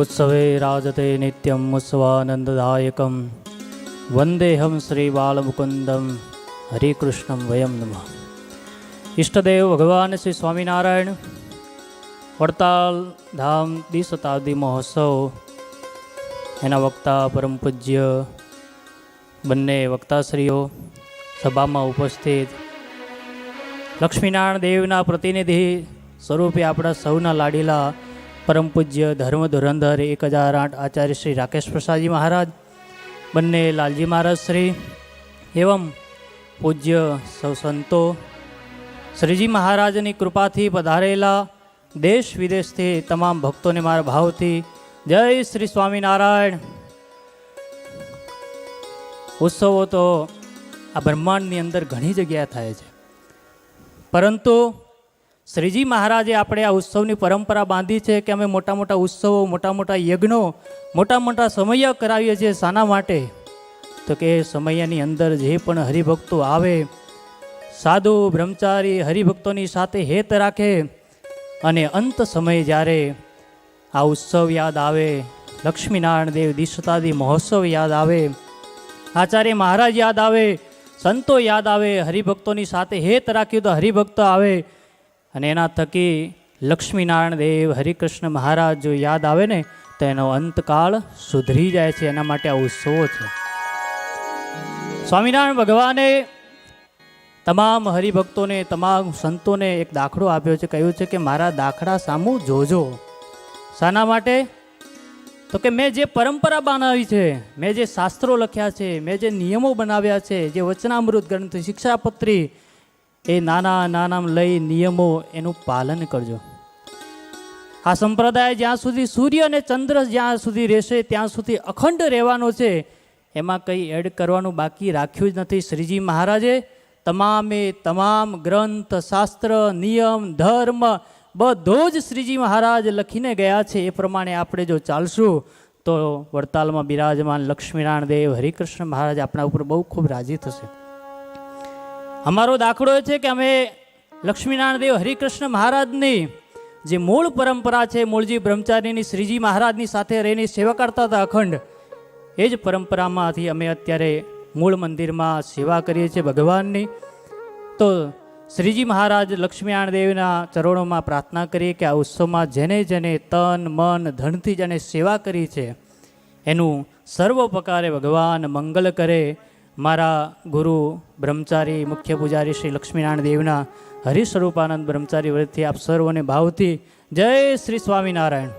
उत्सवे राजते नित्यं उत्सवानंददायकं वंदेहम श्री बालमुकुंदम हरिकृष्णं वयम नमः। इष्टदेव भगवान श्री स्वामीनारायण वड़ताल धाम द्विशताब्दी महोत्सव एना वक्ता परम पूज्य बंने वक्ताश्रीओ सभा में उपस्थित लक्ष्मीनारायण देवना प्रतिनिधि स्वरूपे अपना सौना लाडीला परम पूज्य धर्म धुरंधर 1008 आचार्य श्री राकेश प्रसाद जी महाराज बन्ने लालजी महाराज श्री एवं पूज्य सौ संतो श्रीजी महाराज की कृपा थी पधारेला देश विदेश थी तमाम भक्तों ने मारा भाव थी जय श्री स्वामीनारायण। उत्सवों तो आ ब्रह्मांड नी अंदर घणी जग्याए थाय छे, परंतु श्रीजी महाराजे આપણે આ ઉત્સવની પરંપરા બાંધી છે કે અમે મોટા મોટા ઉત્સવો મોટા મોટા યજ્ઞો મોટા મોટા સમય કરાવીએ છીએ। શાના માટે? તો કે સમયની અંદર જે પણ હરિભક્તો આવે સાધુ બ્રહ્મચારી હરિભક્તોની સાથે હેત રાખે અને અંત સમય જ્યારે આ ઉત્સવ યાદ આવે, લક્ષ્મીનારાયણ દેવ દ્વિશતાબ્દી મહોત્સવ યાદ આવે, આચાર્ય મહારાજ યાદ આવે, સંતો યાદ આવે, હરિભક્તોની સાથે હેત રાખ્યું તો હરિભક્તો આવે અને એના થકી લક્ષ્મીનારાયણ દેવ હરિકૃષ્ણ મહારાજ જો યાદ આવે ને તો એનો અંતકાળ સુધરી જાય છે। એના માટે આ ઉત્સવો છે। સ્વામિનારાયણ ભગવાને તમામ હરિભક્તોને તમામ સંતોને એક દાખલો આપ્યો છે, કહ્યું છે કે મારા દાખલા સામું જોજો। શાના માટે? તો કે મેં જે પરંપરા બનાવી છે, મેં જે શાસ્ત્રો લખ્યા છે, મેં જે નિયમો બનાવ્યા છે, જે વચનામૃત ગ્રંથ શિક્ષાપત્રી એ નાના નાના લઈ નિયમો એનું પાલન કરજો। આ સંપ્રદાય જ્યાં સુધી સૂર્ય અને ચંદ્ર જ્યાં સુધી રહેશે ત્યાં સુધી અખંડ રહેવાનો છે, એમાં કંઈ એડ કરવાનું બાકી રાખ્યું જ નથી। શ્રીજી મહારાજે તમામે તમામ ગ્રંથ શાસ્ત્ર નિયમ ધર્મ બધો જ શ્રીજી મહારાજ લખીને ગયા છે। એ પ્રમાણે આપણે જો ચાલશું તો વડતાલમાં બિરાજમાન લક્ષ્મીનારાયણ દેવ હરિકૃષ્ણ મહારાજ આપણા ઉપર બહુ ખૂબ રાજી થશે। અમારો દાખલો એ છે કે અમે લક્ષ્મીનારાયણ દેવ હરિકૃષ્ણ મહારાજની જે મૂળ પરંપરા છે, મૂળજી બ્રહ્મચારીની શ્રીજી મહારાજની સાથે રહીને સેવા કરતા હતા અખંડ, એ જ પરંપરામાંથી અમે અત્યારે મૂળ મંદિરમાં સેવા કરીએ છીએ ભગવાનની। તો શ્રીજી મહારાજ લક્ષ્મીનારાયણ દેવના ચરણોમાં પ્રાર્થના કરીએ કે આ ઉત્સવમાં જેને જેને તન મન ધનથી જેને સેવા કરી છે એનું સર્વ પ્રકારે ભગવાન મંગલ કરે। મારા ગુરુ બ્રહ્મચારી મુખ્ય પૂજારી શ્રી લક્ષ્મીનારાયણ દેવના હરિસ્વરૂપાનંદ બ્રહ્મચારી વ્રતથી આપ સર્વોને ભાવથી જય શ્રી સ્વામિનારાયણ।